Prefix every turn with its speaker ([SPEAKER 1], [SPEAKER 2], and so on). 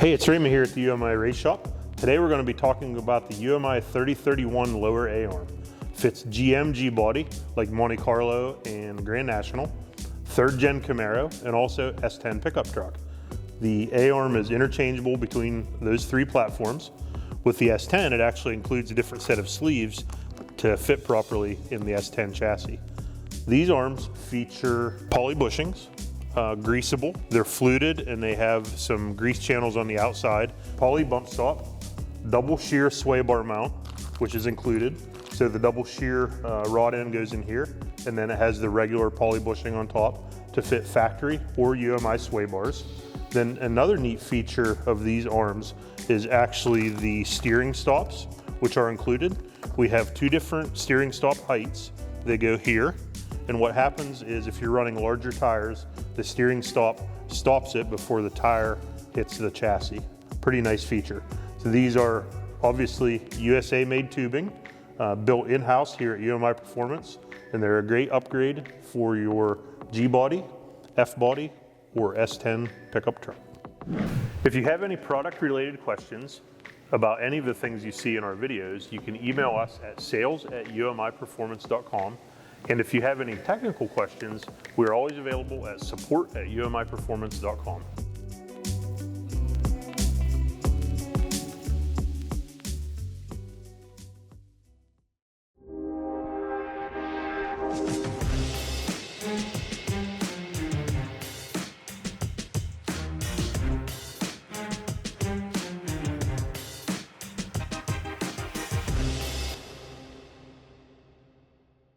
[SPEAKER 1] Hey, it's Raymond here at the UMI Race Shop. Today we're going to be talking about the UMI 3031 lower A-arm. Fits GM G-body like Monte Carlo and Grand National, 3rd gen Camaro, and also S10 pickup truck. The A-arm is interchangeable between those three platforms. With the S10, it actually includes a different set of sleeves to fit properly in the S10 chassis. These arms feature poly bushings, greaseable. They're fluted and they have some grease channels on the outside. Poly bump stop, double shear sway bar mount, which is included. So the double shear rod end goes in here, and then it has the regular poly bushing on top to fit factory or UMI sway bars. Then another neat feature of these arms is actually the steering stops, which are included. We have two different steering stop heights. They go here. And what happens is if you're running larger tires, the steering stop stops it before the tire hits the chassis. Pretty nice feature. So these are obviously USA made tubing, built in-house here at UMI Performance, and they're a great upgrade for your G-body, F-body, or S10 pickup truck. If you have any product related questions about any of the things you see in our videos, you can email us at sales@umiperformance.com. And if you have any technical questions, we're always available at support@umiperformance.com.